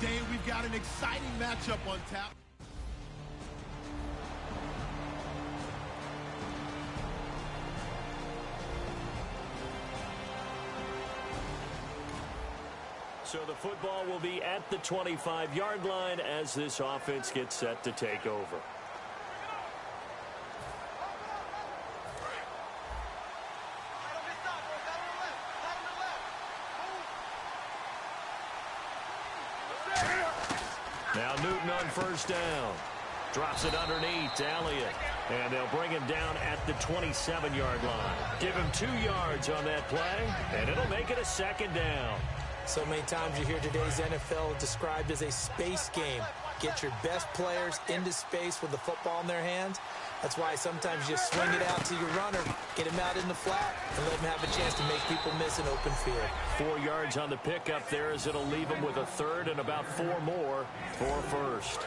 today we've got an exciting matchup on tap. So the football will be at the 25-yard line as this offense gets set to take over. Now Newton on first down. Drops it underneath to Elliott. And they'll bring him down at the 27-yard line. Give him 2 yards on that play, and it'll make it a second down. So many times you hear today's NFL described as a space game. Get your best players into space with the football in their hands. That's why sometimes you swing it out to your runner, get him out in the flat, and let him have a chance to make people miss an open field. 4 yards on the pickup there as it'll leave him with a third and about 4 more for first.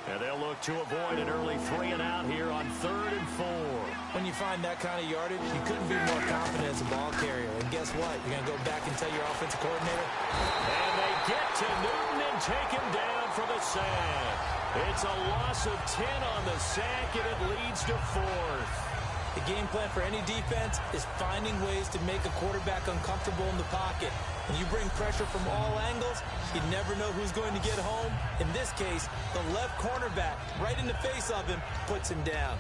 And they'll look to avoid an early 3 and out here on 3rd and 4. When you find that kind of yardage, you couldn't be more confident as a ball carrier. And guess what? You're going to go back and tell your offensive coordinator. And they get to Newton and take him down for the sack. It's a loss of 10 on the sack, and it leads to 4th. The game plan for any defense is finding ways to make a quarterback uncomfortable in the pocket. When you bring pressure from all angles, you never know who's going to get home. In this case, the left cornerback, right in the face of him, puts him down.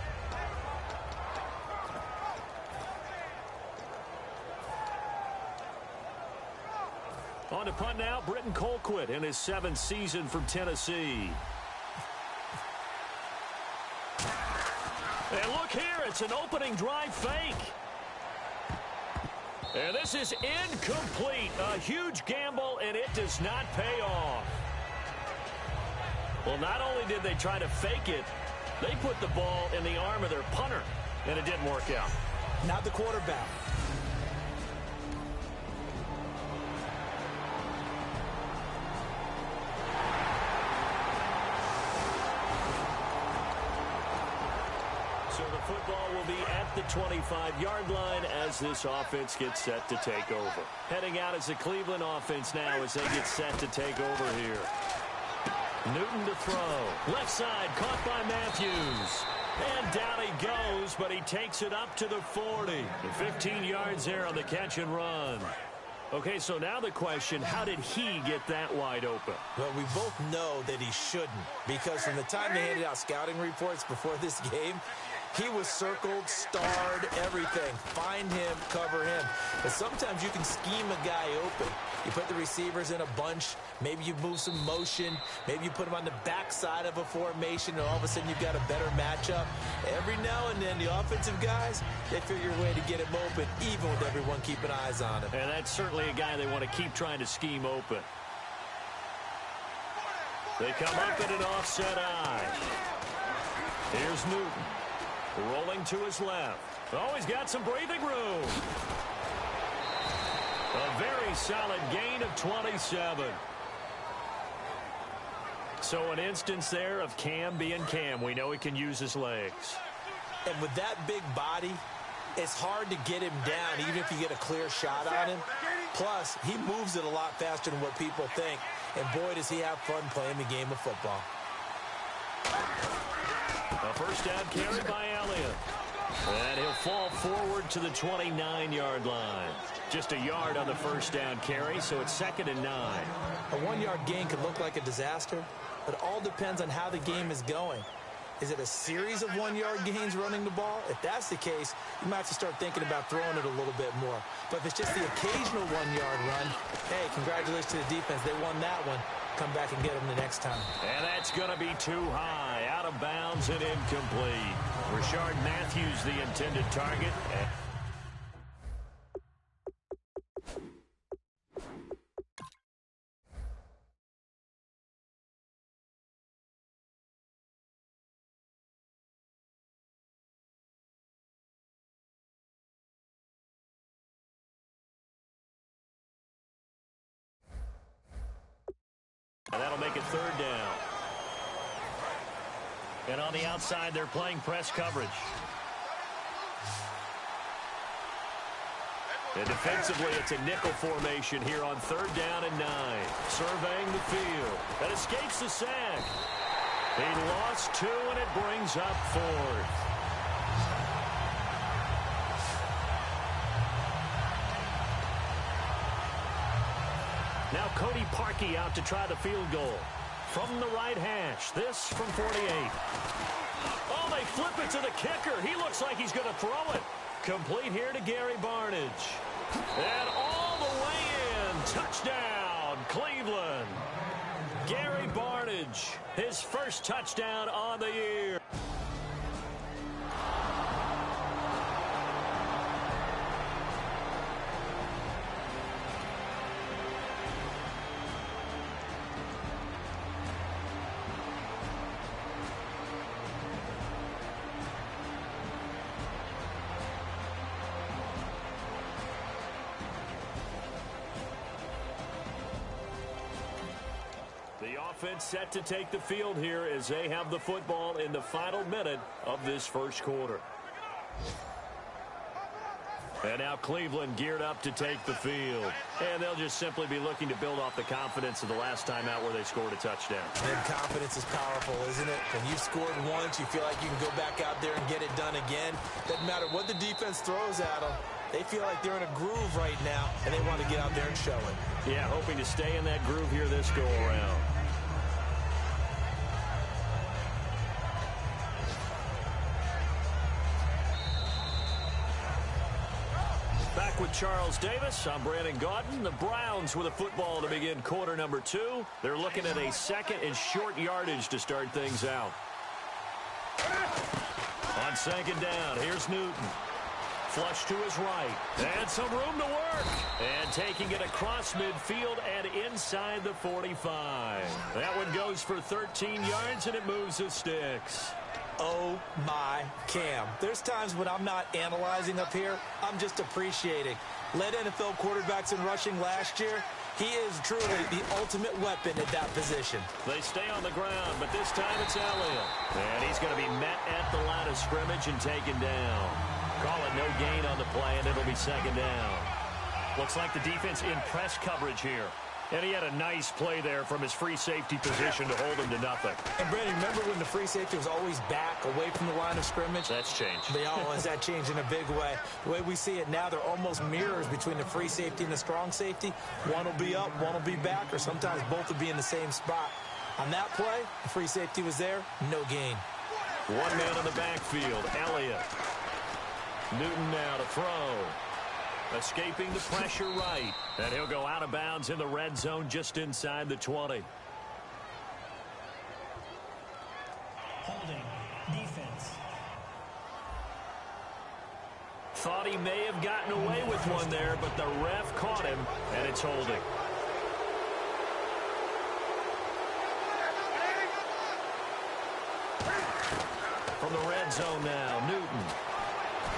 On to punt now, Britton Colquitt in his 7th season from Tennessee. And look here, it's an opening drive fake. And this is incomplete. A huge gamble, and it does not pay off. Well, not only did they try to fake it, they put the ball in the arm of their punter, and it didn't work out. Not the quarterback. So the football will be at the 25-yard line as this offense gets set to take over. Heading out is the Cleveland offense now as they get set to take over here. Newton to throw. Left side caught by Matthews. And down he goes, but he takes it up to the 40. 15 yards there on the catch and run. Okay, so now the question, how did he get that wide open? Well, we both know that he shouldn't, because from the time they handed out scouting reports before this game, he was circled, starred, everything. Find him, cover him. But sometimes you can scheme a guy open. You put the receivers in a bunch. Maybe you move some motion. Maybe you put them on the backside of a formation, and all of a sudden you've got a better matchup. Every now and then, the offensive guys, they figure a way to get him open, even with everyone keeping eyes on him. And that's certainly a guy they want to keep trying to scheme open. They come up at an offset eye. Here's Newton. Rolling to his left. Oh, he's got some breathing room. A very solid gain of 27. So an instance there of Cam being Cam. We know he can use his legs. And with that big body, it's hard to get him down, even if you get a clear shot on him. Plus, he moves it a lot faster than what people think. And boy, does he have fun playing the game of football. A first down carry by Elliott. And he'll fall forward to the 29-yard line. Just a yard on the first down carry, so it's 2nd and 9. A 1-yard gain could look like a disaster, but it all depends on how the game is going. Is it a series of 1-yard gains running the ball? If that's the case, you might have to start thinking about throwing it a little bit more. But if it's just the occasional 1-yard run, hey, congratulations to the defense. They won that one. Come back and get them the next time. And that's going to be too high. Out of bounds and incomplete. Rashard Matthews, the intended target. And that'll make it 3rd down. And on the outside, they're playing press coverage. And defensively, it's a nickel formation here on 3rd down and 9. Surveying the field. That escapes the sack. He lost 2, and it brings up 4th. Now Cody Parkey out to try the field goal. From the right hash. This from 48. Oh, they flip it to the kicker. He looks like he's going to throw it. Complete here to Gary Barnidge. And all the way in. Touchdown, Cleveland. Gary Barnidge, his first touchdown on the year. The offense set to take the field here as they have the football in the final minute of this first quarter. And now Cleveland geared up to take the field. And they'll just simply be looking to build off the confidence of the last time out where they scored a touchdown. And confidence is powerful, isn't it? When you've scored once, you feel like you can go back out there and get it done again. Doesn't matter what the defense throws at them. They feel like they're in a groove right now, and they want to get out there and show it. Yeah, hoping to stay in that groove here this go-around. Back with Charles Davis, I'm Brandon Gaudin. The Browns with a football to begin quarter number 2. They're looking at a 2nd and short yardage to start things out. On 2nd down, here's Newton. Flush to his right. And some room to work. And taking it across midfield and inside the 45. That one goes for 13 yards, and it moves the sticks. Oh, my Cam. There's times when I'm not analyzing up here. I'm just appreciating. Led NFL quarterbacks in rushing last year. He is truly the ultimate weapon at that position. They stay on the ground, but this time it's Elliott. And he's going to be met at the line of scrimmage and taken down. Call it no gain on the play, and it'll be 2nd down. Looks like the defense in press coverage here. And he had a nice play there from his free safety position to hold him to nothing. And, Brandon, remember when the free safety was always back away from the line of scrimmage? That's changed. Has that changed in a big way? The way we see it now, they're almost mirrors between the free safety and the strong safety. One will be up, one will be back, or sometimes both will be in the same spot. On that play, the free safety was there, no gain. One man in the backfield, Elliott. Newton now to throw. Escaping the pressure right. And he'll go out of bounds in the red zone just inside the 20. Holding. Defense. Thought he may have gotten away with one there, but the ref caught him, and it's holding. From the red zone now, Newton.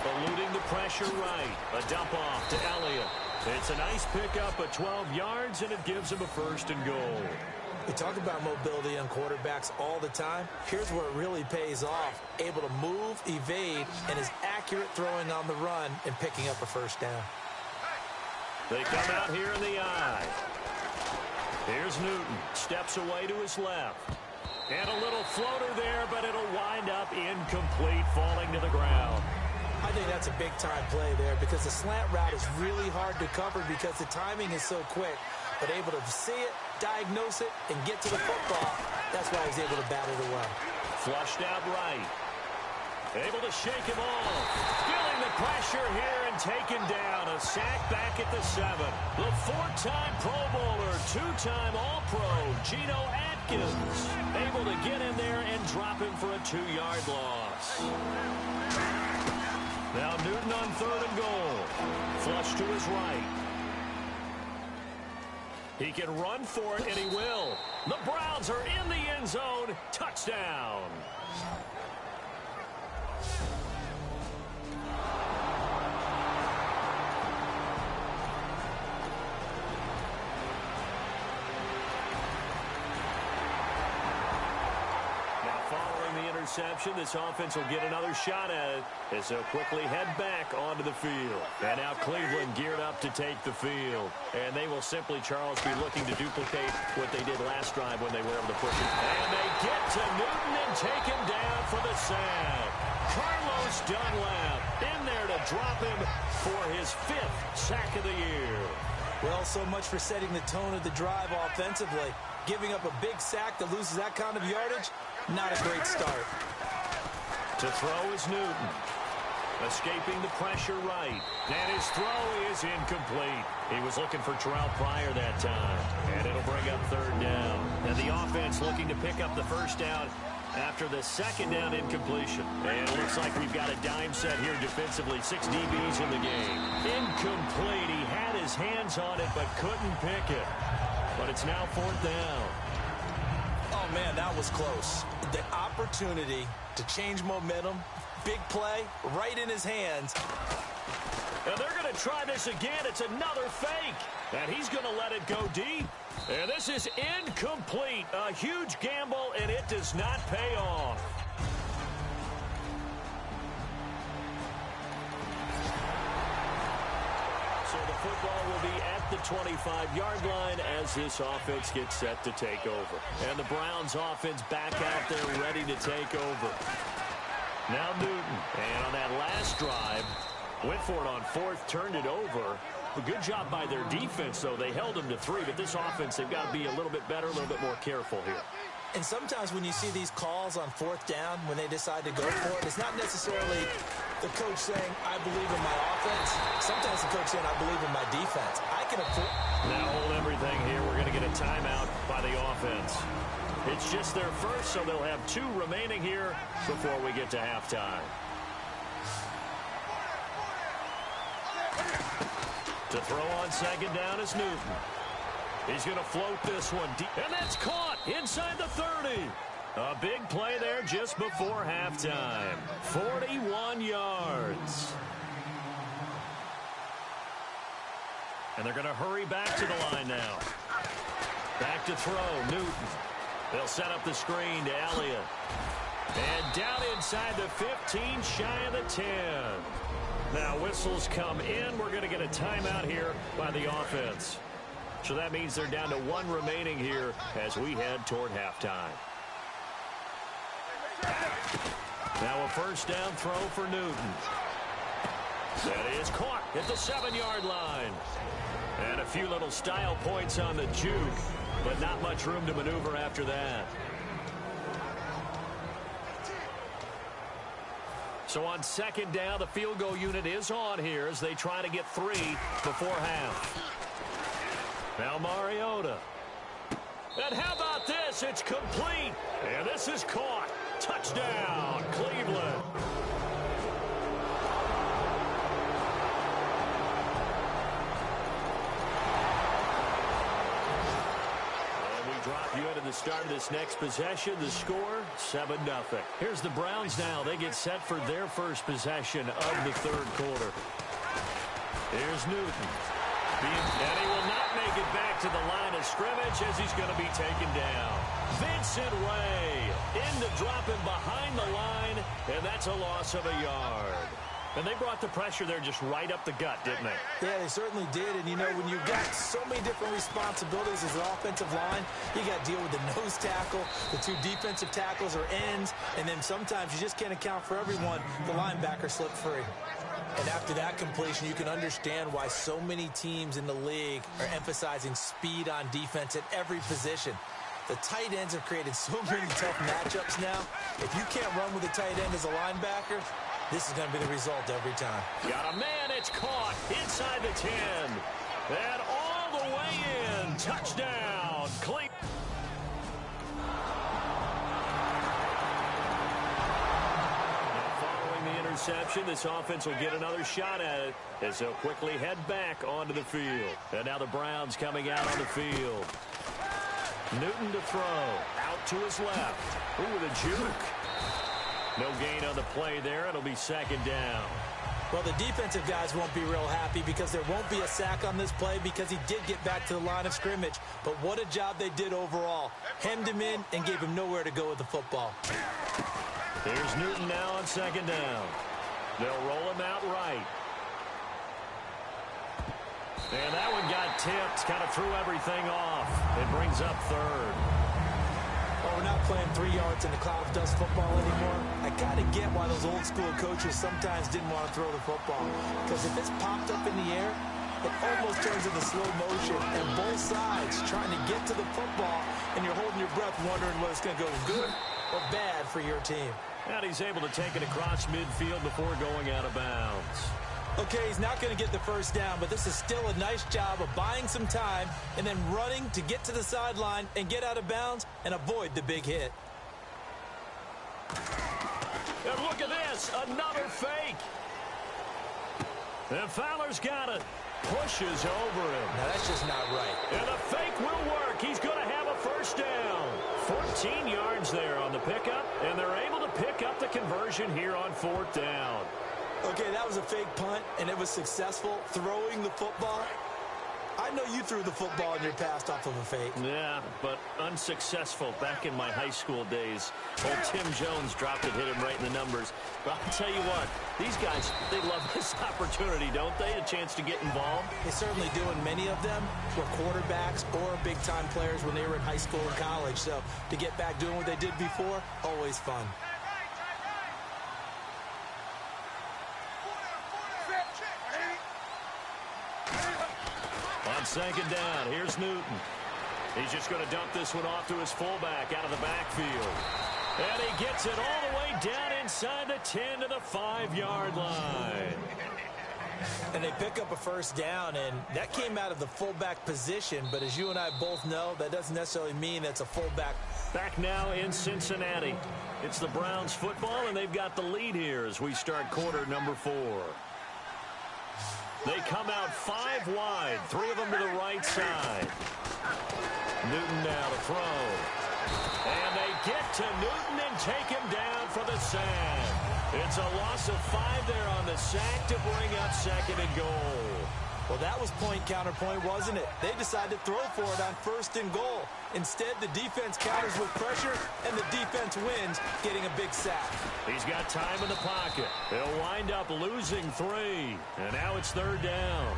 Eluding the pressure right. A dump off to Elliott. It's a nice pickup of 12 yards, and it gives him a 1st and goal. We talk about mobility on quarterbacks all the time. Here's where it really pays off. Able to move, evade, and is accurate throwing on the run and picking up a 1st down. They come out here in the eye. Here's Newton. Steps away to his left. And a little floater there, but it'll wind up incomplete, falling to the ground. I think that's a big-time play there because the slant route is really hard to cover because the timing is so quick. But able to see it, diagnose it, and get to the football, that's why he's able to bat it away. Flushed out right. Able to shake him off. Feeling the pressure here and taken down. A sack back at the 7. The 4-time Pro Bowler, 2-time All-Pro, Geno Atkins. Able to get in there and drop him for a 2-yard loss. Now Newton on 3rd and goal. Flush to his right. He can run for it, and he will. The Browns are in the end zone. Touchdown. interception. This offense will get another shot at it as they'll quickly head back onto the field. And now Cleveland geared up to take the field. And they will simply, Charles, be looking to duplicate what they did last drive when they were able to push it. And they get to Newton and take him down for the sack. Carlos Dunlap in there to drop him for his 5th sack of the year. Well, so much for setting the tone of the drive offensively. Giving up a big sack that loses that kind of yardage, not a great start. To throw is Newton. Escaping the pressure right. And his throw is incomplete. He was looking for Terrell Pryor that time. And it'll bring up 3rd down. And the offense looking to pick up the 1st down after the 2nd down incompletion. And it looks like we've got a dime set here defensively. 6 DBs in the game. Incomplete. He had his hands on it but couldn't pick it. But it's now 4th down. Oh, man, that was close. The opportunity to change momentum, big play, right in his hands. And they're going to try this again. It's another fake. And he's going to let it go deep. And this is incomplete. A huge gamble, and it does not pay off. So the football will be at the 25-yard line as this offense gets set to take over. And the Browns offense back out there ready to take over. Now Newton. And on that last drive, went for it on 4th, turned it over. A good job by their defense, though. They held them to 3, but this offense, they've got to be a little bit better, a little bit more careful here. And sometimes when you see these calls on 4th down, when they decide to go for it, it's not necessarily the coach saying, I believe in my offense. Sometimes the coach saying, I believe in my defense. I can afford. Now hold everything here. We're going to get a timeout by the offense. It's just their first, so they'll have 2 remaining here before we get to halftime. To throw on 2nd down is Newton. He's going to float this one deep. And that's caught inside the 30. A big play there just before halftime. 41 yards. And they're going to hurry back to the line now. Back to throw, Newton. They'll set up the screen to Elliott. And down inside the 15, shy of the 10. Now whistles come in. We're going to get a timeout here by the offense. So that means they're down to 1 remaining here as we head toward halftime. Now a 1st down throw for Newton. That is caught at the 7-yard line. And a few little style points on the juke, but not much room to maneuver after that. So on 2nd down, the field goal unit is on here as they try to get 3 before half. Now Mariota. And how about this? It's complete. And this is caught. Touchdown, Cleveland. Drop you into the start of this next possession. The score, 7-0. Here's the Browns now. They get set for their first possession of the 3rd quarter. Here's Newton. And he will not make it back to the line of scrimmage as he's going to be taken down. Vincent Ray in to drop him behind the line, and that's a loss of a yard. And they brought the pressure there just right up the gut, didn't they? Yeah, they certainly did. And, you know, when you've got so many different responsibilities as an offensive line, you got to deal with the nose tackle, the 2 defensive tackles or ends, and then sometimes you just can't account for everyone. The linebacker slipped free. And after that completion, you can understand why so many teams in the league are emphasizing speed on defense at every position. The tight ends have created so many tough matchups now. If you can't run with a tight end as a linebacker, this is going to be the result every time. Got a man, it's caught inside the 10. And all the way in. Touchdown, Cleveland. Following the interception, this offense will get another shot at it as they'll quickly head back onto the field. And now the Browns coming out on the field. Newton to throw. Out to his left. Ooh, with a juke. No gain on the play there. It'll be 2nd down. Well, the defensive guys won't be real happy because there won't be a sack on this play because he did get back to the line of scrimmage. But what a job they did overall. Hemmed him in and gave him nowhere to go with the football. Here's Newton now on second down. They'll roll him out right. And that one got tipped, kind of threw everything off. It brings up third. Well, we're not playing 3 yards in the cloud of dust football anymore. I kind of get why those old school coaches sometimes didn't want to throw the football. Because if it's popped up in the air, it almost turns into slow motion. And both sides trying to get to the football, and you're holding your breath wondering whether it's going to go good or bad for your team. And he's able to take it across midfield before going out of bounds. Okay, he's not going to get the first down, but this is still a nice job of buying some time and then running to get to the sideline and get out of bounds and avoid the big hit. And look at this, another fake. And Fowler's got it. Pushes over him. Now, that's just not right. And the fake will work. He's going to have a first down. 14 yards there on the pickup, and they're able to pick up the conversion here on 4th down. Okay, that was a fake punt, and it was successful throwing the football. I know you threw the football in your past off of a fake. Yeah, but unsuccessful back in my high school days. Old Tim Jones dropped it, hit him right in the numbers. But I'll tell you what, these guys, they love this opportunity, don't they? A chance to get involved. They certainly do, and many of them were quarterbacks or big-time players when they were in high school and college. So to get back doing what they did before, always fun. On second down, here's Newton. He's just going to dump this one off to his fullback out of the backfield. And he gets it all the way down inside the 10 to the 5-yard line. And they pick up a first down, and that came out of the fullback position. But as you and I both know, that doesn't necessarily mean it's a fullback. Back now in Cincinnati. It's the Browns football, and they've got the lead here as we start quarter number 4. They come out 5 wide, 3 of them to the right side. Newton now to throw. And they get to Newton and take him down for the sack. It's a loss of 5 there on the sack to bring up 2nd and goal. Well, that was point counterpoint, wasn't it? They decided to throw for it on 1st and goal. Instead, the defense counters with pressure, and the defense wins, getting a big sack. He's got time in the pocket. They'll wind up losing 3, and now it's 3rd down.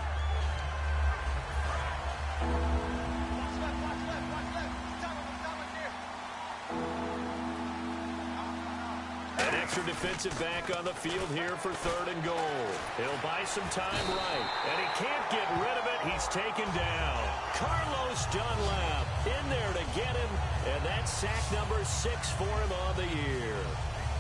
An extra defensive back on the field here for 3rd and goal. He'll buy some time right, and he can't get rid of it. He's taken down. Carlos Dunlap in there to get him, and that's sack number 6 for him on the year.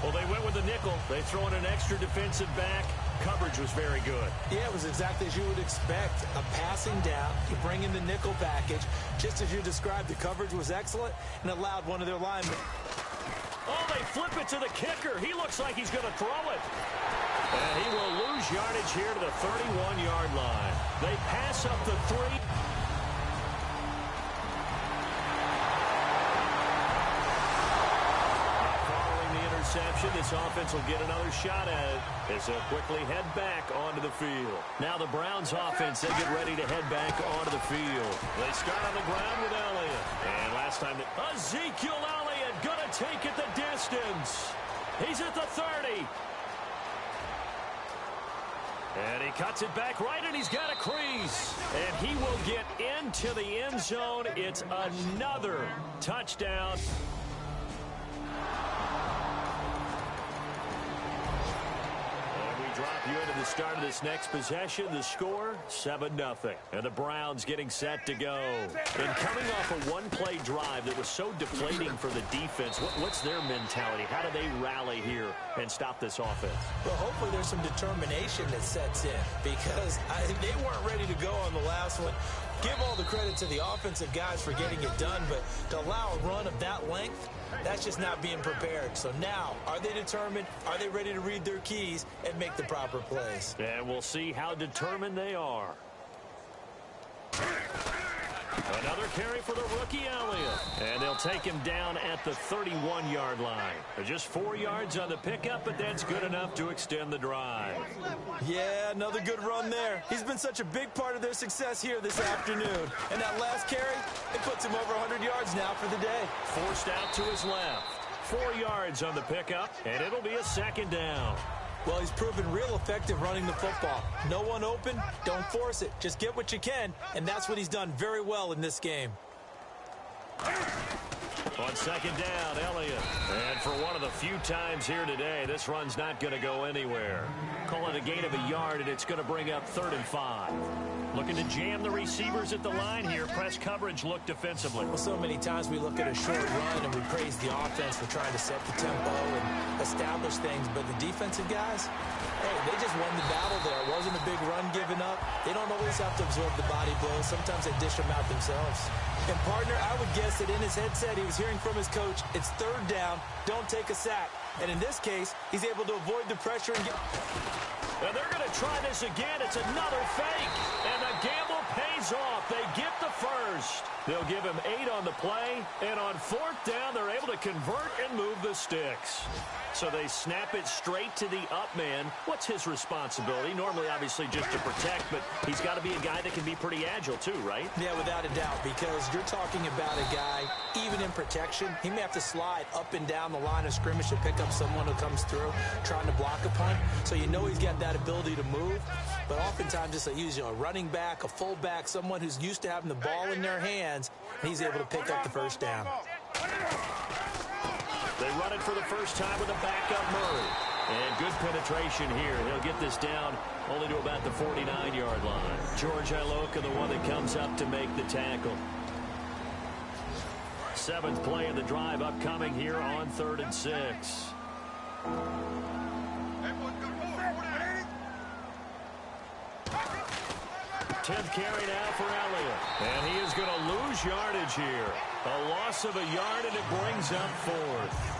Well, they went with the nickel. They throw in an extra defensive back. Coverage was very good. Yeah, it was exactly as you would expect. A passing down. You bring in the nickel package. Just as you described, the coverage was excellent and allowed one of their linemen. Oh, they flip it to the kicker. He looks like he's going to throw it. And he will lose yardage here to the 31-yard line. They pass up the 3. Following the interception, this offense will get another shot at it as they'll quickly head back onto the field. Now the Browns offense, they get ready to head back onto the field. They start on the ground with Elliott. And last time, Ezekiel Elliott going to take it the distance. He's at the 30. And he cuts it back right, and he's got a crease. And he will get into the end zone. It's another touchdown. Drop you into the start of this next possession. The score, 7-0. And the Browns getting set to go. And coming off a one-play drive that was so deflating for the defense, what's their mentality? How do they rally here and stop this offense? Well, hopefully there's some determination that sets in because they weren't ready to go on the last one. Give all the credit to the offensive guys for getting it done, but to allow a run of that length, that's just not being prepared. So now, are they determined? Are they ready to read their keys and make the proper plays? And we'll see how determined they are. Another carry for the rookie Elliott. And they'll take him down at the 31-yard line. Just 4 yards on the pickup, but that's good enough to extend the drive. Yeah, another good run there. He's been such a big part of their success here this afternoon. And that last carry, it puts him over 100 yards now for the day. Forced out to his left. 4 yards on the pickup, and it'll be a 2nd down. Well, he's proven real effective running the football. No one open, don't force it. Just get what you can, and that's what he's done very well in this game. On 2nd down, Elliott. And for one of the few times here today, this run's not going to go anywhere. Call it a gain of a yard, and it's going to bring up 3rd and 5. Looking to jam the receivers at the line here. Press coverage look defensively. Well, so many times we look at a short run and we praise the offense for trying to set the tempo and establish things. But the defensive guys, hey, they just won the battle there. It wasn't a big run given up. They don't always have to absorb the body blows. Sometimes they dish them out themselves. And, partner, I would guess that in his headset he was hearing from his coach, it's 3rd down, don't take a sack. And in this case, he's able to avoid the pressure and get... And they're going to try this again. It's another fake. And the gamble pays off. They get the first. They'll give him 8 on the play. And on 4th down, they're able to convert and move the sticks. So they snap it straight to the up man. What's his responsibility? Normally, obviously, just to protect, but he's got to be a guy that can be pretty agile too, right? Yeah, without a doubt, because you're talking about a guy, even in protection, he may have to slide up and down the line of scrimmage to pick up someone who comes through trying to block a punt. So you know he's got that ability to move. But oftentimes, it's usually a running back, a fullback, someone who's used to having the ball in their hands, and he's able to pick up the 1st down. They run it for the first time with a backup Murray. And good penetration here. He'll get this down only to about the 49-yard line. George Iloka, the one that comes up to make the tackle. 7th play of the drive upcoming here on 3rd and 6. 10th carry now for Elliott. And he is going to lose yardage here. A loss of a yard, and it brings up 4th.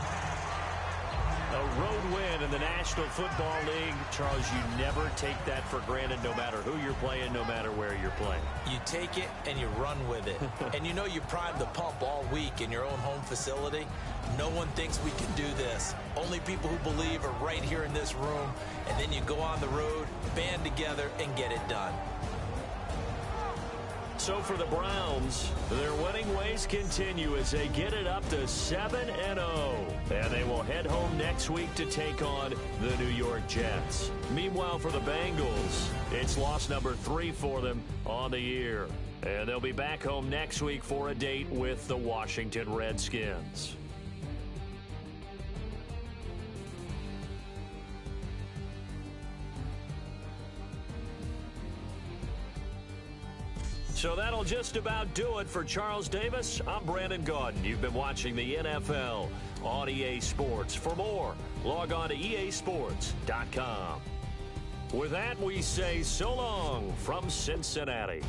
A road win in the National Football League. Charles, you never take that for granted no matter who you're playing, no matter where you're playing. You take it and you run with it. And you know you primed the pump all week in your own home facility. No one thinks we can do this. Only people who believe are right here in this room. And then you go on the road, band together, and get it done. So for the Browns, their winning ways continue as they get it up to 7-0. And they will head home next week to take on the New York Jets. Meanwhile, for the Bengals, it's loss number 3 for them on the year. And they'll be back home next week for a date with the Washington Redskins. So that'll just about do it for Charles Davis. I'm Brandon Gaudin. You've been watching the NFL on EA Sports. For more, log on to easports.com. With that, we say so long from Cincinnati.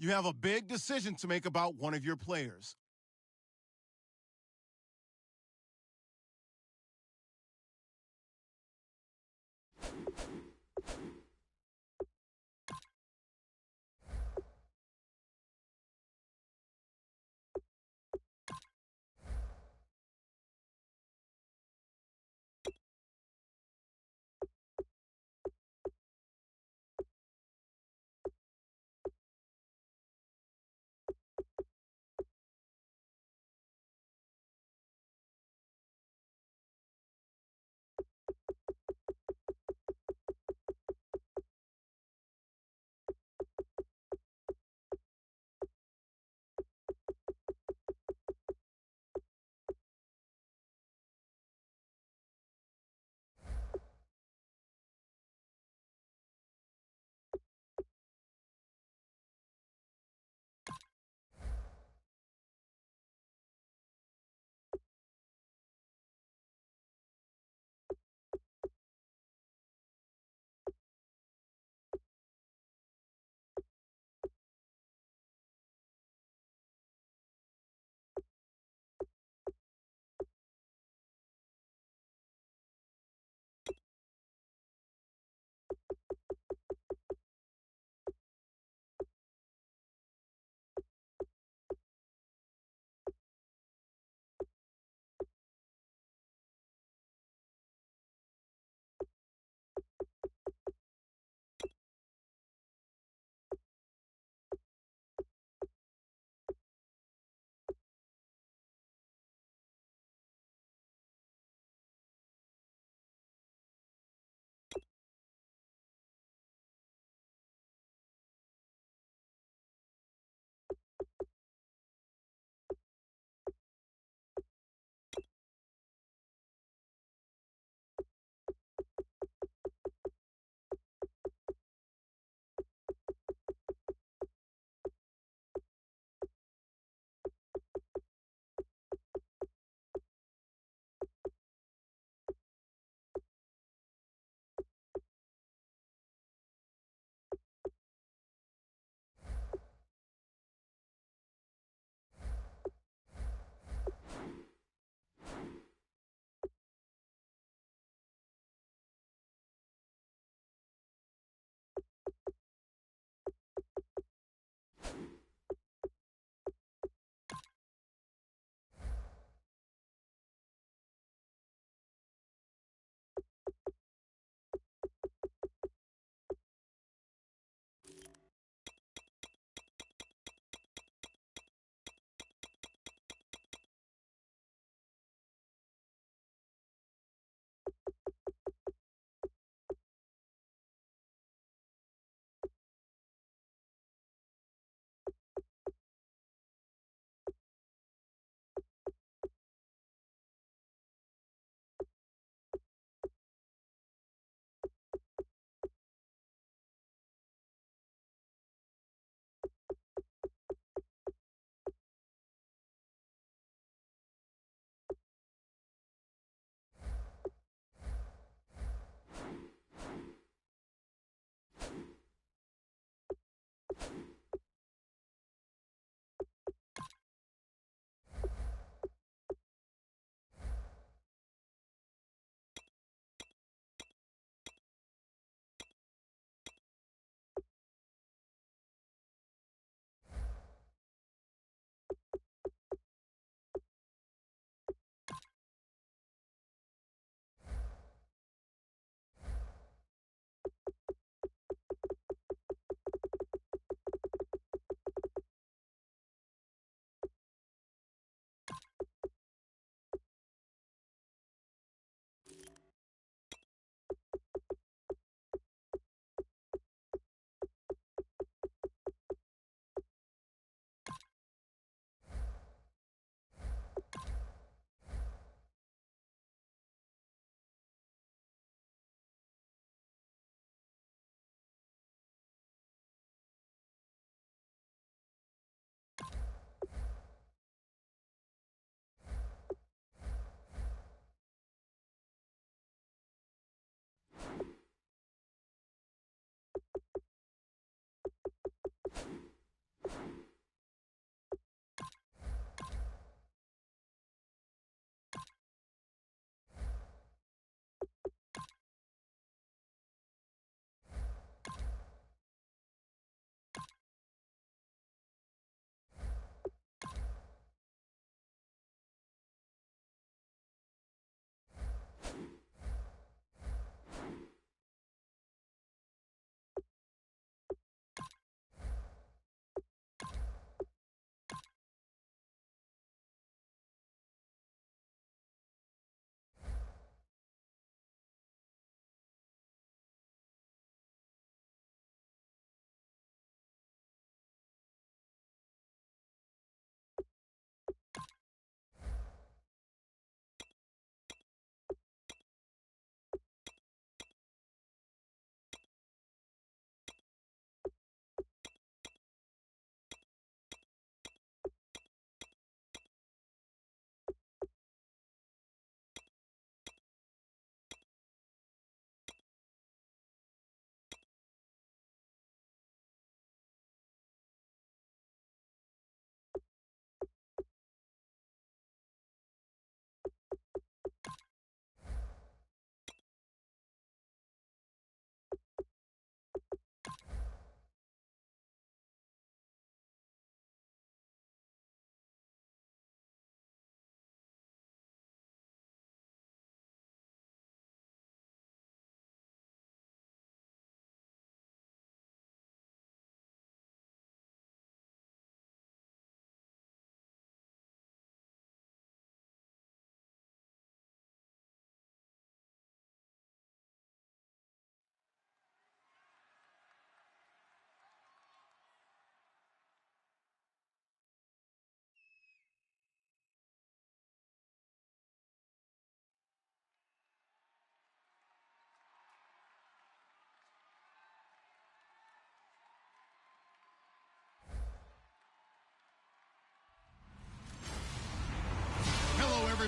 You have a big decision to make about one of your players.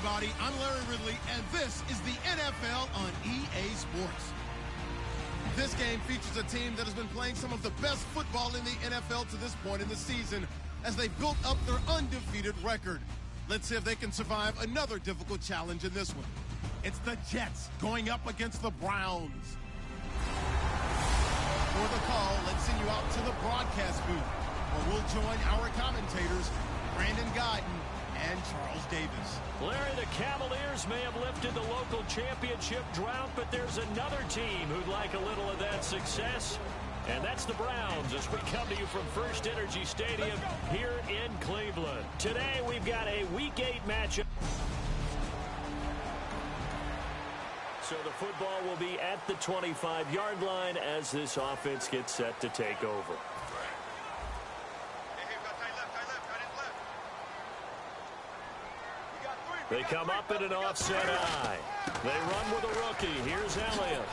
everybody. I'm Larry Ridley, and this is the NFL on EA Sports. This game features a team that has been playing some of the best football in the NFL to this point in the season as they built up their undefeated record. Let's see if they can survive another difficult challenge in this one. It's the Jets going up against the Browns. For the call, let's send you out to the broadcast booth, where we'll join our commentators, Brandon Guyton and Charles Davis. Larry, the Cavaliers may have lifted the local championship drought, but there's another team who'd like a little of that success, and that's the Browns, as we come to you from First Energy Stadium here in Cleveland. Today, we've got a Week 8 matchup. So the football will be at the 25-yard line as this offense gets set to take over. They come up in an offset eye. They run with a rookie. Here's Elliott.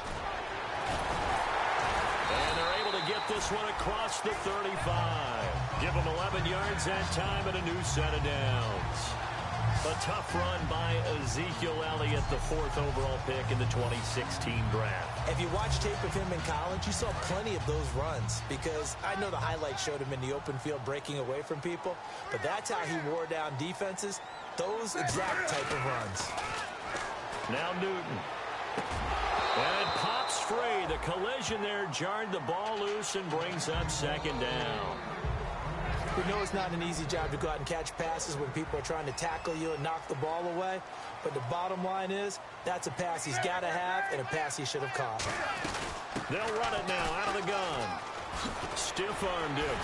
And they're able to get this one across the 35. Give them 11 yards that time and a new set of downs. A tough run by Ezekiel Elliott, the 4th overall pick in the 2016 draft. If you watch tape of him in college, you saw plenty of those runs, because I know the highlights showed him in the open field breaking away from people, but that's how he wore down defenses, those exact type of runs. Now Newton. And it pops free. The collision there jarred the ball loose and brings up second down. We know it's not an easy job to go out and catch passes when people are trying to tackle you and knock the ball away. But the bottom line is, that's a pass he's got to have and a pass he should have caught. They'll run it now out of the gun. Stiff-armed him.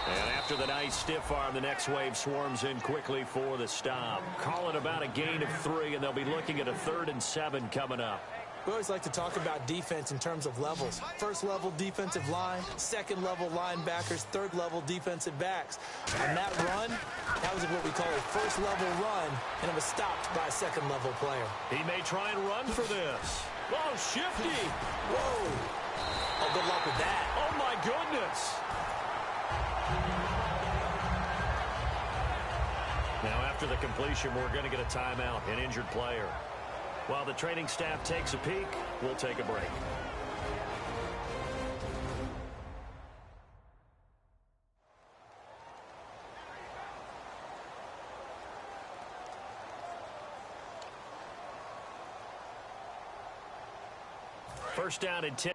And after the nice stiff arm, the next wave swarms in quickly for the stop. Call it about a gain of 3, and they'll be looking at a 3rd and 7 coming up. We always like to talk about defense in terms of levels. First level defensive line, second level linebackers, third level defensive backs. On that run, that was what we call a first level run, and it was stopped by a second level player. He may try and run for this. Oh, shifty. Whoa. Oh, good luck with that. Oh, my goodness. Now, after the completion, we're going to get a timeout, an injured player. While the training staff takes a peek, we'll take a break. First down and 10.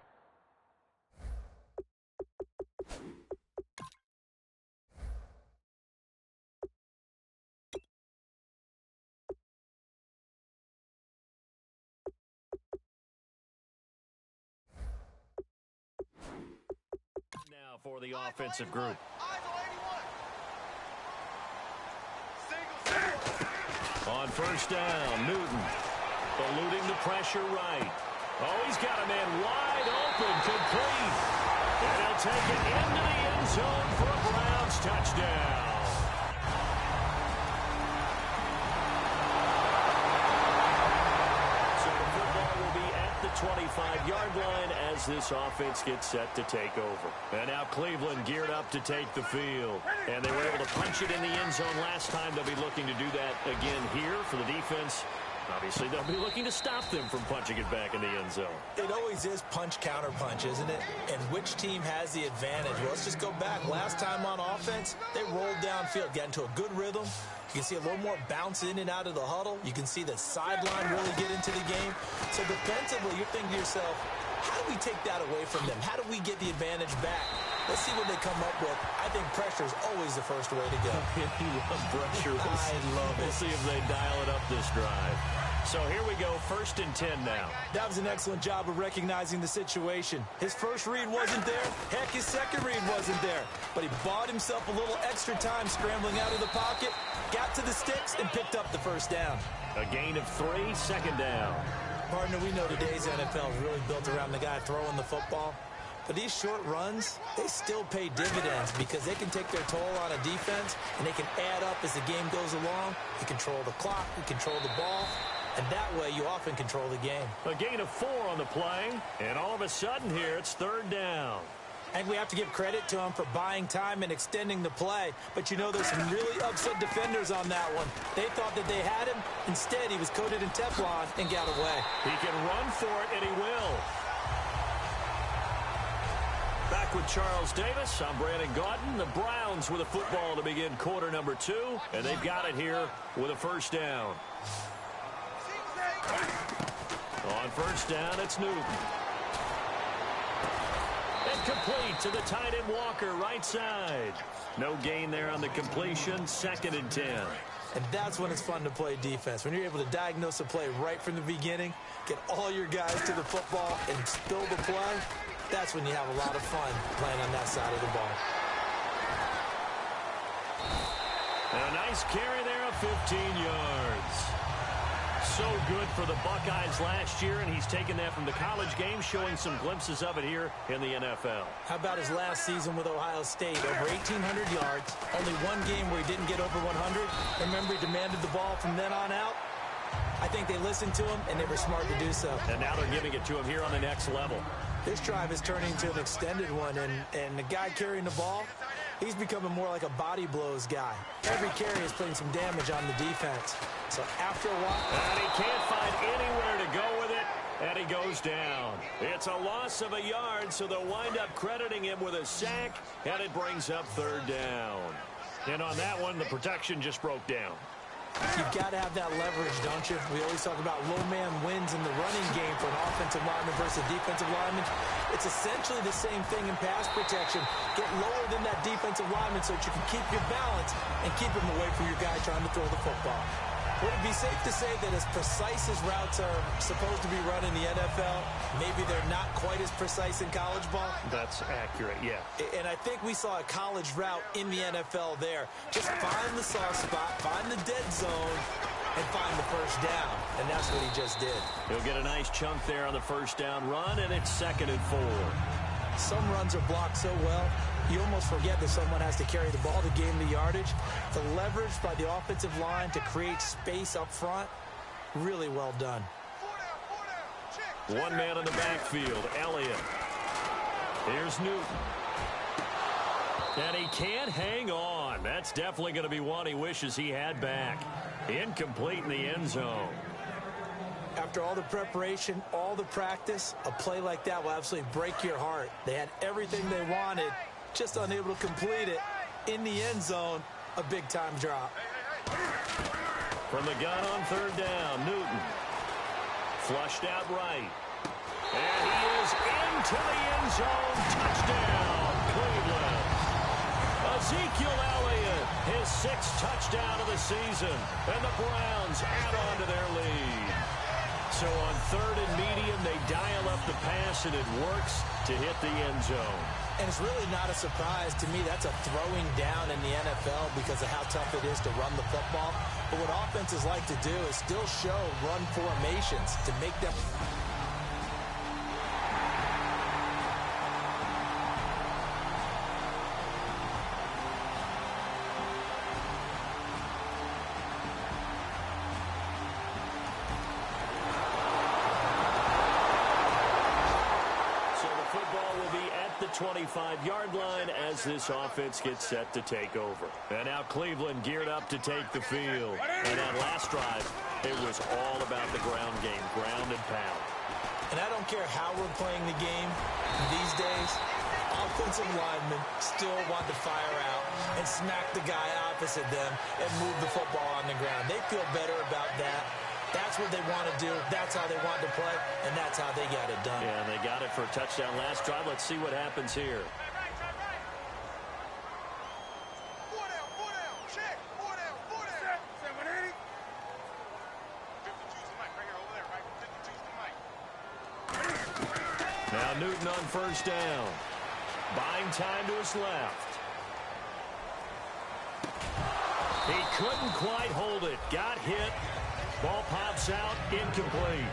For the offensive group. On first down, Newton eluding the pressure right. Oh, he's got a man wide open, complete. And he'll take it into the end zone for a Browns touchdown. So the football will be at the 25-yard line as this offense gets set to take over. And now Cleveland geared up to take the field. And they were able to punch it in the end zone last time. They'll be looking to do that again here for the defense. Obviously, they'll be looking to stop them from punching it back in the end zone. It always is punch-counter-punch, isn't it? And which team has the advantage? Well, let's just go back. Last time on offense, they rolled downfield, got into a good rhythm. You can see a little more bounce in and out of the huddle. You can see the sideline really get into the game. So defensively, you're thinking to yourself, how do we take that away from them? How do we get the advantage back? Let's see what they come up with. I think pressure is always the first way to go. You love pressure. I love it. We'll see if they dial it up this drive. So here we go, 1st and 10 now. That was an excellent job of recognizing the situation. His first read wasn't there. Heck, his second read wasn't there. But he bought himself a little extra time scrambling out of the pocket, got to the sticks, and picked up the first down. A gain of 3, 2nd down. Partner, we know today's NFL is really built around the guy throwing the football. But these short runs, they still pay dividends because they can take their toll on a defense, and they can add up as the game goes along. You control the clock, you control the ball, and that way you often control the game. A gain of 4 on the play, and all of a sudden here it's 3rd down. I think we have to give credit to him for buying time and extending the play. But, you know, there's some really upset defenders on that one. They thought that they had him. Instead, he was coated in Teflon and got away. He can run for it, and he will. Back with Charles Davis. I'm Brandon Gaudin. The Browns with a football to begin quarter number 2, and they've got it here with a first down. On first down, it's Newton. Complete to the tight end Walker, right side. No gain there on the completion, 2nd and 10. And that's when it's fun to play defense. When you're able to diagnose a play right from the beginning, get all your guys to the football and spill the play, that's when you have a lot of fun playing on that side of the ball. And a nice carry there of 15 yards. So good for the Buckeyes last year, and he's taken that from the college game, showing some glimpses of it here in the NFL. How about his last season with Ohio State? Over 1,800 yards, only one game where he didn't get over 100. Remember, he demanded the ball from then on out. I think they listened to him, and they were smart to do so. And now they're giving it to him here on the next level. This drive is turning into an extended one, and the guy carrying the ball, he's becoming more like a body blows guy. Every carry is putting some damage on the defense. So after a while... And he can't find anywhere to go with it, and he goes down. It's a loss of a yard, so they'll wind up crediting him with a sack, and it brings up 3rd down. And on that one, the protection just broke down. You've got to have that leverage, don't you? We always talk about low man wins in the running game for an offensive lineman versus a defensive lineman. It's essentially the same thing in pass protection. Get lower than that defensive lineman so that you can keep your balance and keep him away from your guy trying to throw the football. Would it be safe to say that as precise as routes are supposed to be run in the NFL, maybe they're not quite as precise in college ball? That's accurate, yeah. And I think we saw a college route in the NFL there. Just find the soft spot, find the dead zone, and find the first down. And that's what he just did. He'll get a nice chunk there on the first down run, and it's 2nd and 4. Some runs are blocked so well, you almost forget that someone has to carry the ball to gain the yardage. The leverage by the offensive line to create space up front, really well done. One man in the backfield, Elliott. Here's Newton. And he can't hang on. That's definitely going to be one he wishes he had back. Incomplete in the end zone. After all the preparation, all the practice, a play like that will absolutely break your heart. They had everything they wanted, just unable to complete it. In the end zone, a big-time drop. From the gun on 3rd down, Newton. Flushed out right. And he is into the end zone. Touchdown, Cleveland. Ezekiel Elliott, his 6th touchdown of the season. And the Browns add on to their lead. So on 3rd and medium, they dial up the pass, and it works to hit the end zone. And it's really not a surprise to me. That's a throwing down in the NFL because of how tough it is to run the football. But what offenses like to do is still show run formations to make them... So the football will be at the 25-yard line as this offense gets set to take over. And now Cleveland geared up to take the field. And that last drive, it was all about the ground game, ground and pound. And I don't care how we're playing the game these days, offensive linemen still want to fire out and smack the guy opposite them and move the football on the ground. They feel better about that. That's what they want to do. That's how they want to play, and that's how they got it done. Yeah, and they got it for a touchdown last drive. Let's see what happens here. Now Newton on first down. Buying time to his left. He couldn't quite hold it. Got hit. Ball pops out. Incomplete.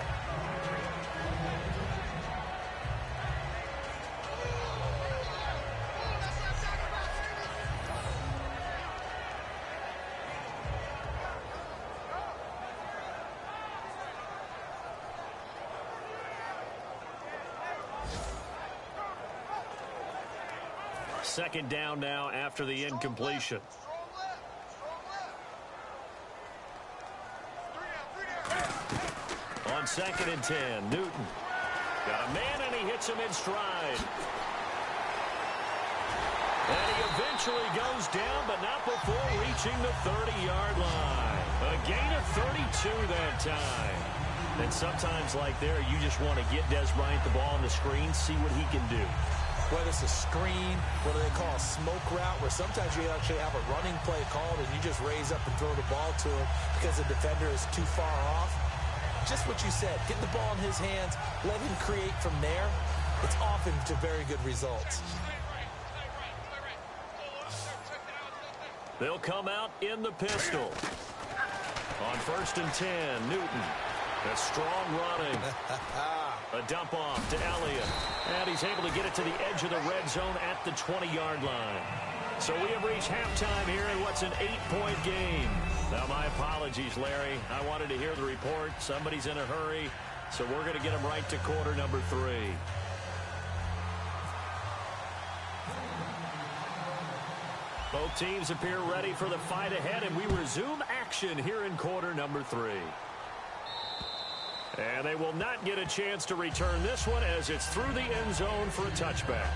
Second down now after the incompletion. On 2nd and 10, Newton. Got a man, and he hits him in stride. And he eventually goes down, but not before reaching the 30-yard line. A gain of 32 that time. And sometimes like there, you just want to get Des Bryant the ball on the screen, see what he can do. Whether it's a screen, what do they call a smoke route, where sometimes you actually have a running play called and you just raise up and throw the ball to him because the defender is too far off. Just what you said, get the ball in his hands, let him create from there. It's often to very good results. They'll come out in the pistol. On 1st and 10, Newton. A strong running. A dump off to Elliott. And he's able to get it to the edge of the red zone at the 20-yard line. So we have reached halftime here in what's an 8-point game. Now, my apologies, Larry. I wanted to hear the report. Somebody's in a hurry. So we're going to get him right to quarter number 3. Both teams appear ready for the fight ahead, and we resume action here in quarter number 3. And they will not get a chance to return this one as it's through the end zone for a touchback.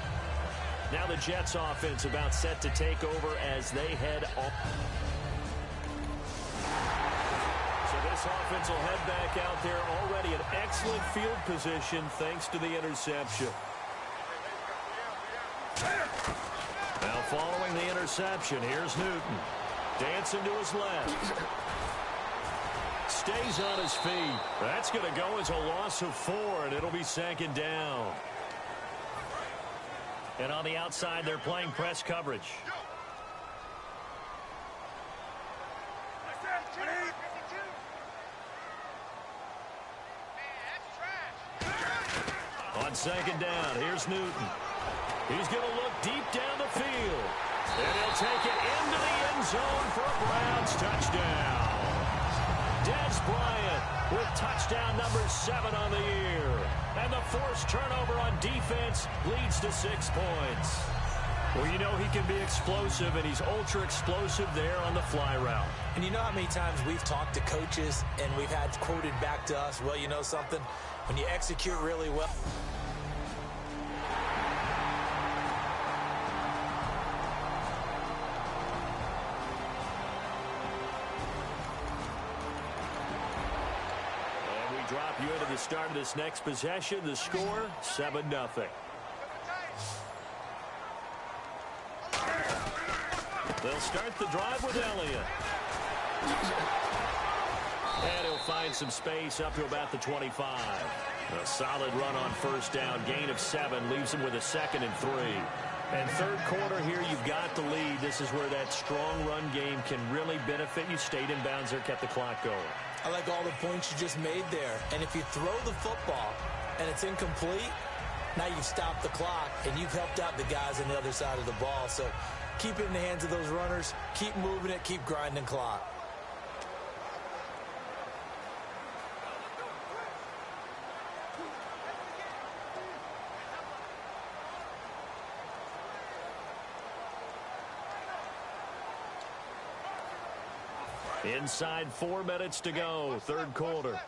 Now the Jets offense about set to take over as they head off. So this offense will head back out there already in excellent field position thanks to the interception. Now following the interception, here's Newton. Dancing to his left. Stays on his feet. That's going to go as a loss of 4, and it'll be 2nd down. And on the outside, they're playing press coverage. On 2nd down, here's Newton. He's going to look deep down the field. And he'll take it into the end zone for a Browns touchdown. Des Bryant with touchdown number 7 on the year. And the forced turnover on defense leads to 6 points. Well, you know he can be explosive, and he's ultra explosive there on the fly route. And you know how many times we've talked to coaches and we've had quoted back to us, well, you know something? When you execute really well. Drop you into the start of this next possession. The score, 7-0. They'll start the drive with Elliott. And he'll find some space up to about the 25. A solid run on 1st down. Gain of 7 leaves him with a 2nd and 3. And 3rd quarter here, you've got the lead. This is where that strong run game can really benefit you. Stayed in bounds there, kept the clock going. I like all the points you just made there. And if you throw the football and it's incomplete, now you've stopped the clock and you've helped out the guys on the other side of the ball. So keep it in the hands of those runners. Keep moving it. Keep grinding clock. Inside 4 minutes to go, 3rd quarter.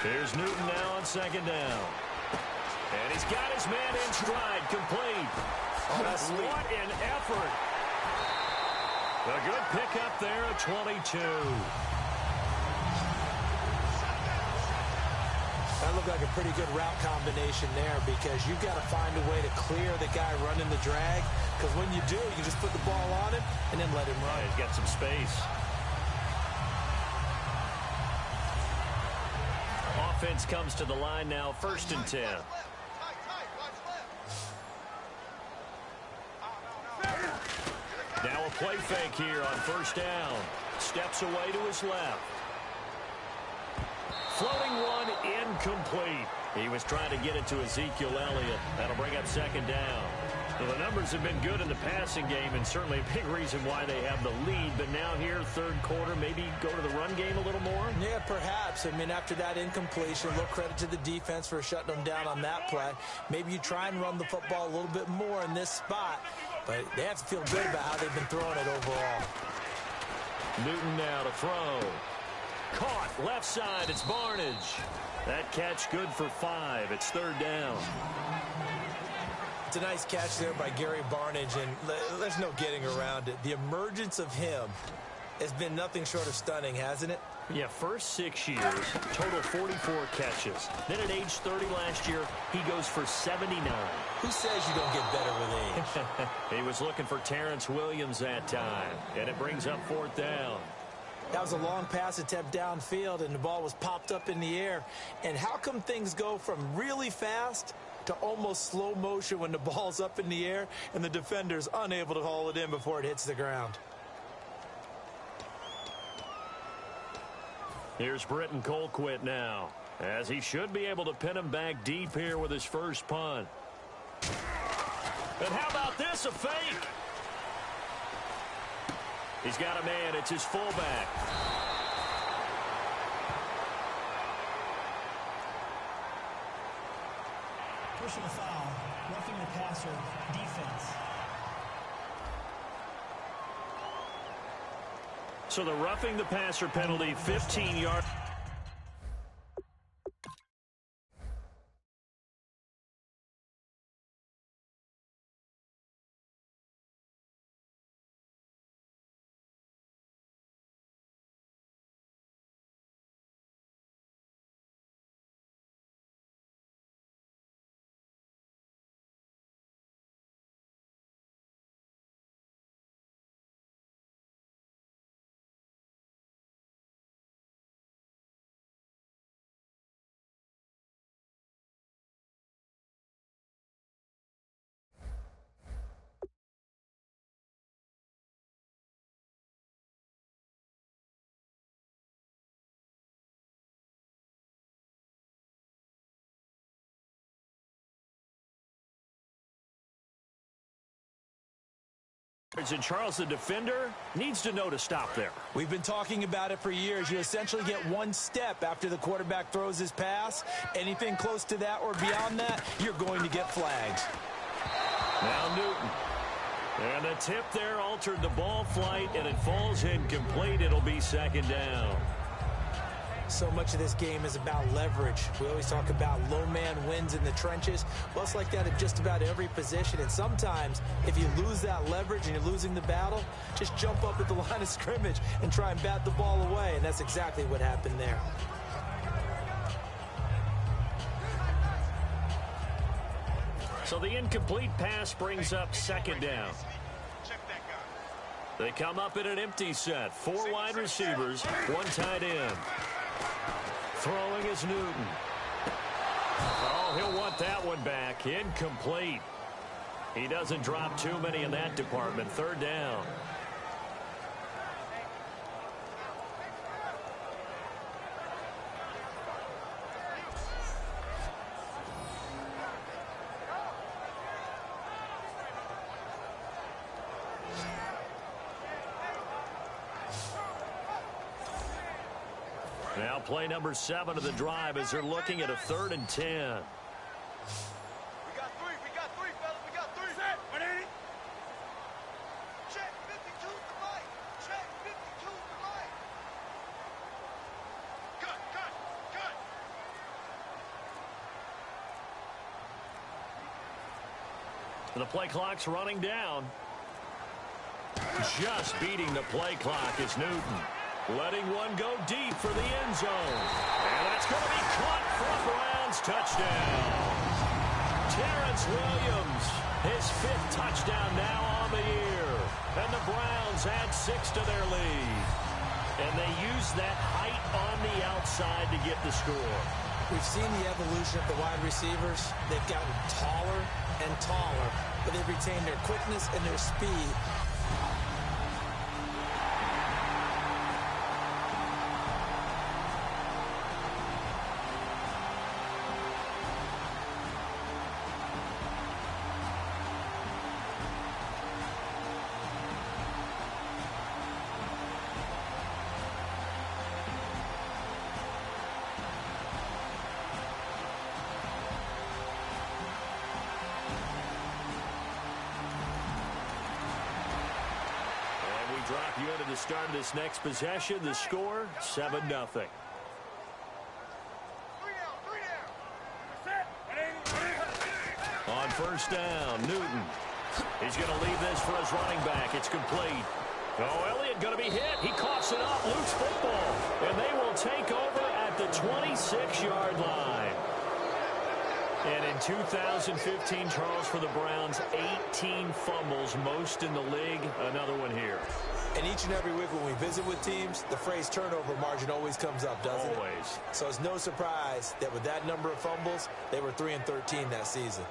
Here's Newton now on 2nd down. And he's got his man in stride, complete. What an effort. A good pickup there at 22. That looked like a pretty good route combination there because you've got to find a way to clear the guy running the drag, because when you do, you just put the ball on him and then let him run. Yeah, he's got some space. Offense comes to the line now, 1st and 10. Now a play fake here on 1st down. Steps away to his left. Floating one, incomplete. He was trying to get it to Ezekiel Elliott. That'll bring up 2nd down. Well, the numbers have been good in the passing game, and certainly a big reason why they have the lead. But now here, third quarter, maybe go to the run game a little more? Yeah, perhaps. I mean, after that incompletion, a little credit to the defense for shutting them down on that play. Maybe you try and run the football a little bit more in this spot, but they have to feel good about how they've been throwing it overall. Newton now to throw. Caught, left side, it's Barnage. That catch good for 5. It's third down. It's a nice catch there by Gary Barnage, and there's no getting around it. The emergence of him has been nothing short of stunning, hasn't it? Yeah, first 6 years, total 44 catches. Then at age 30 last year, he goes for 79. Who says you don't get better with age? He was looking for Terrence Williams that time, and it brings up fourth down. That was a long pass attempt downfield, and the ball was popped up in the air. And how come things go from really fast to almost slow motion when the ball's up in the air and the defender's unable to haul it in before it hits the ground? Here's Britton Colquitt now, as he should be able to pin him back deep here with his first punt. And how about this, a fake? He's got a man. It's his fullback. Personal foul, roughing the passer, defense. So the roughing the passer penalty, 15 yards. And Charles, the defender, needs to know to stop there. We've been talking about it for years. You essentially get one step after the quarterback throws his pass. Anything close to that or beyond that, you're going to get flags. Now Newton. And the tip there altered the ball flight, and it falls incomplete. It'll be second down. So much of this game is about leverage. We always talk about low man wins in the trenches. Well, it's like that at just about every position. And sometimes, if you lose that leverage and you're losing the battle, just jump up at the line of scrimmage and try and bat the ball away. And that's exactly what happened there. So the incomplete pass brings up second down. They come up in an empty set. 4 wide receivers, 1 tight end. Throwing is Newton. Oh, he'll want that one back. Incomplete. He doesn't drop too many in that department. Third down. Now play number 7 of the drive as they're looking at a 3rd and 10. We got 3, fellas. We got 3. Set. What ain't it? Check 52 to the right. Check 52 to the right. Cut. The play clock's running down. Just beating the play clock is Newton. Letting one go deep for the end zone. And that's going to be caught for a Browns touchdown. Terrence Williams, his 5th touchdown now on the year. And the Browns add 6 to their lead. And they use that height on the outside to get the score. We've seen the evolution of the wide receivers. They've gotten taller and taller, but they've retained their quickness and their speed. drop you into the start of this next possession. The score, 7-0. On first down, Newton. He's going to leave this for his running back. It's complete. Oh, Elliott going to be hit. He coughs it up, loose football. And they will take over at the 26-yard line. And in 2015, Charles, for the Browns, 18 fumbles, most in the league. Another one here. And each and every week when we visit with teams, the phrase turnover margin always comes up, doesn't it? Always. So it's no surprise that with that number of fumbles, they were 3-13 that season.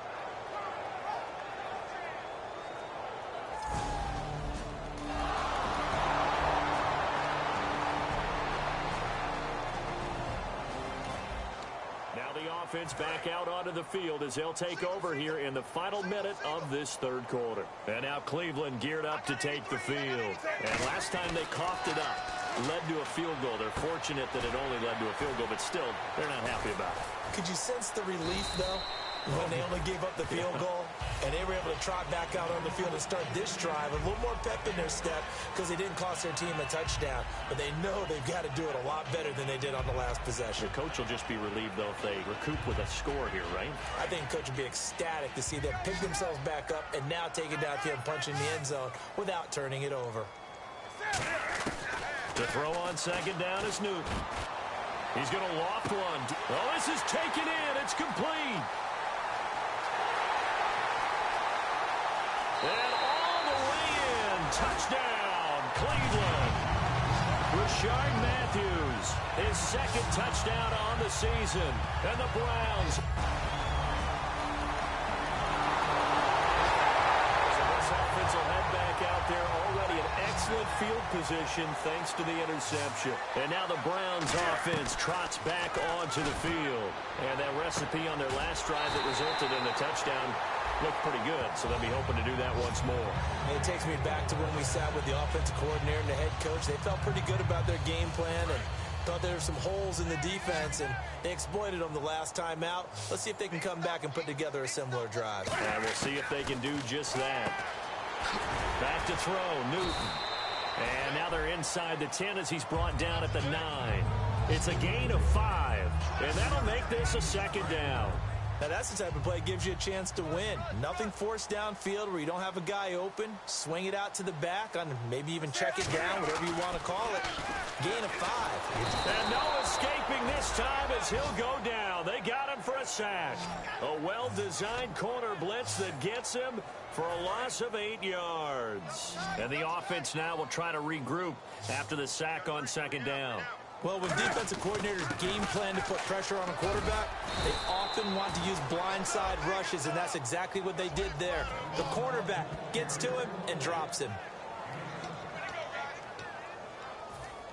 Offense back out onto the field as they'll take over here in the final minute of this third quarter. And now Cleveland geared up to take the field. And last time they coughed it up, led to a field goal. They're fortunate that it only led to a field goal, but still, they're not happy about it. Could you sense the relief, though, when they only gave up the field goal and they were able to trot back out on the field and start this drive, a little more pep in their step because they didn't cost their team a touchdown, but they know they've got to do it a lot better than they did on the last possession. The coach will just be relieved, though, if they recoup with a score here, right? I think the coach will be ecstatic to see them pick themselves back up and now take it down here and punch in the end zone without turning it over. To throw on second down is Newton. He's going to loft one. Oh, this is taken in. It's complete. And all the way in. Touchdown, Cleveland. Rashard Matthews, his second touchdown on the season. And the Browns. So this offense will head back out there already in excellent field position thanks to the interception. And now the Browns offense trots back onto the field. And that recipe on their last drive that resulted in a touchdown looked pretty good, so they'll be hoping to do that once more. And it takes me back to when we sat with the offensive coordinator and the head coach. They felt pretty good about their game plan and thought there were some holes in the defense, and they exploited them the last time out. Let's see if they can come back and put together a similar drive. And we'll see if they can do just that. Back to throw, Newton. And now they're inside the 10 as he's brought down at the 9. It's a gain of 5, and that'll make this a second down. Now, that's the type of play that gives you a chance to win. Nothing forced downfield where you don't have a guy open. Swing it out to the back, on maybe even check it down, whatever you want to call it. Gain of 5. And no escaping this time as he'll go down. They got him for a sack. A well-designed corner blitz that gets him for a loss of 8 yards. And the offense now will try to regroup after the sack on second down. Well, when defensive coordinators game plan to put pressure on a quarterback, they often want to use blindside rushes, and that's exactly what they did there. The cornerback gets to him and drops him.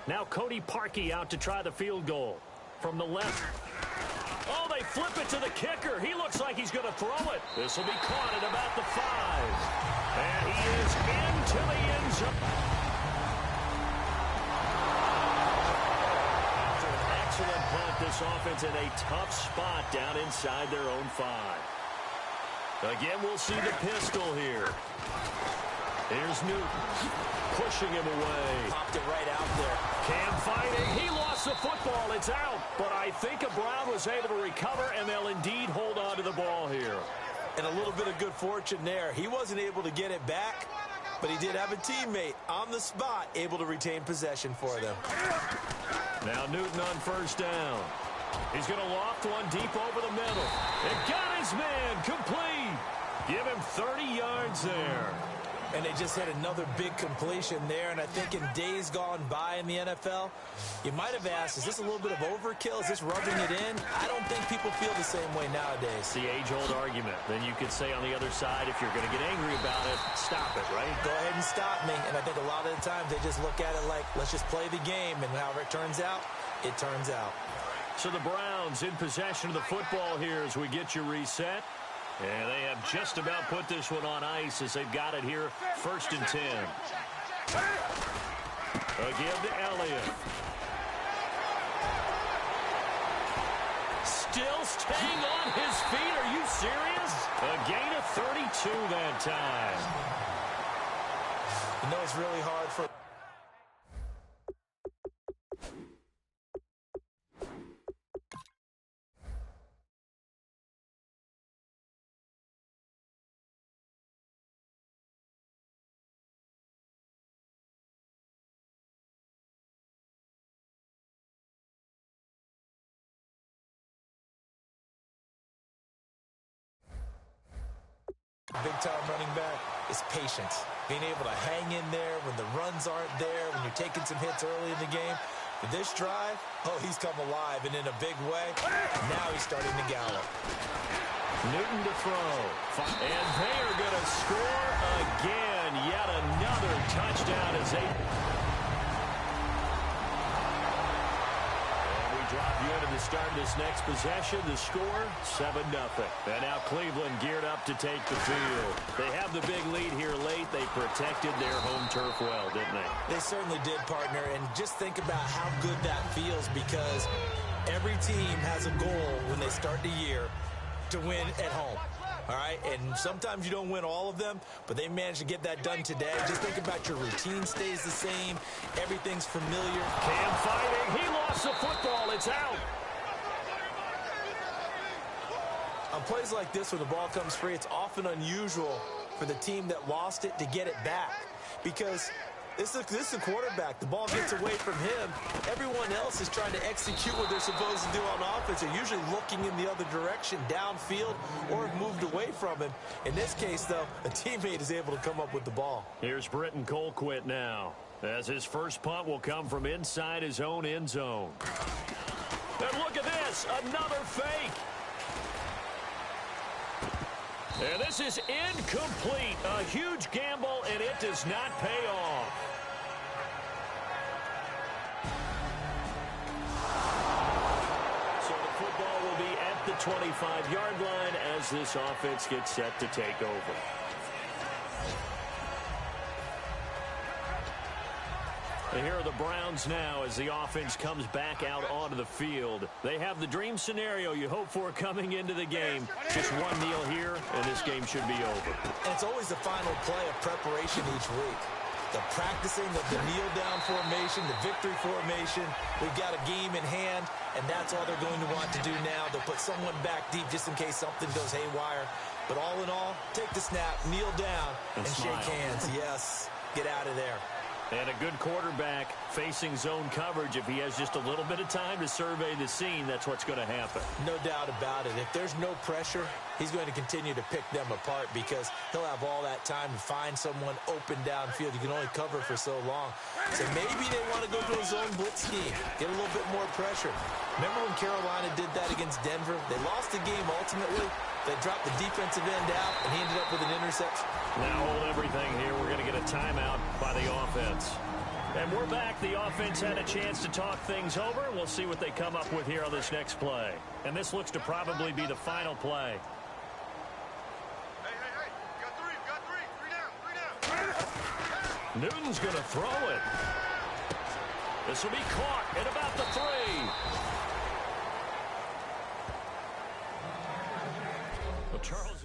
Now Cody Parkey out to try the field goal from the left. Oh, they flip it to the kicker. He looks like he's going to throw it. This will be caught at about the 5. And he is into the end zone. This offense in a tough spot down inside their own 5. Again, we'll see the pistol here. Here's Newton pushing him away. Popped it right out there. Cam fighting. He lost the football. It's out. But I think a Brown was able to recover, and they'll indeed hold on to the ball here. And a little bit of good fortune there. He wasn't able to get it back, but he did have a teammate on the spot able to retain possession for them. Now Newton on first down. He's going to loft one deep over the middle. And got his man complete. Give him 30 yards there. And they just had another big completion there. And I think in days gone by in the NFL, you might have asked, is this a little bit of overkill? Is this rubbing it in? I don't think people feel the same way nowadays. The age-old argument. Then you could say on the other side, if you're going to get angry about it, stop it, right? Go ahead and stop me. And I think a lot of the times they just look at it like, let's just play the game. And however it turns out, it turns out. So the Browns in possession of the football here as we get you reset. And they have just about put this one on ice as they've got it here, 1st and 10. Again to Elliott. Still staying on his feet. Are you serious? A gain of 32 that time. You know, it's really hard for big-time running back is patience. Being able to hang in there when the runs aren't there, when you're taking some hits early in the game. For this drive, oh, he's come alive and in a big way. Now he's starting to gallop. Newton to throw. And they are going to score again. Yet another touchdown as they... And we drop you into the start of this next possession. The score, 7-0. And now Cleveland geared up to take the field. They have the big lead here late. They protected their home turf well, didn't they? They certainly did, partner. And just think about how good that feels, because every team has a goal when they start the year to win at home. All right, and sometimes you don't win all of them, but they managed to get that done today. Just think about your routine stays the same. Everything's familiar. Cam fighting. He lost the football. It's out. On plays like this, when the ball comes free, it's often unusual for the team that lost it to get it back, because this is the quarterback. The ball gets away from him. Everyone else is trying to execute what they're supposed to do on offense. They're usually looking in the other direction, downfield, or have moved away from him. In this case, though, a teammate is able to come up with the ball. Here's Britton Colquitt now, as his first punt will come from inside his own end zone. And look at this, another fake. And this is incomplete. A huge gamble, and it does not pay off. So the football will be at the 25-yard line as this offense gets set to take over. And here are the Browns now as the offense comes back out onto the field. They have the dream scenario you hope for coming into the game. Just one kneel here, and this game should be over. And it's always the final play of preparation each week. The practicing of the kneel-down formation, the victory formation. We've got a game in hand, and that's all they're going to want to do now. They'll put someone back deep just in case something goes haywire. But all in all, take the snap, kneel down, and shake hands. Yes, get out of there. And a good quarterback facing zone coverage. If he has just a little bit of time to survey the scene, that's what's going to happen. No doubt about it. If there's no pressure, he's going to continue to pick them apart, because he'll have all that time to find someone open downfield. You can only cover for so long. So maybe they want to go to a zone blitz scheme, get a little bit more pressure. Remember when Carolina did that against Denver? They lost the game ultimately. They dropped the defensive end out, and he ended up with an interception. Now hold everything here. We're going to get a timeout by the offense. And we're back. The offense had a chance to talk things over. We'll see what they come up with here on this next play. And this looks to probably be the final play. Hey, got three down. Newton's going to throw it. This will be caught at about the 3. Well, Charles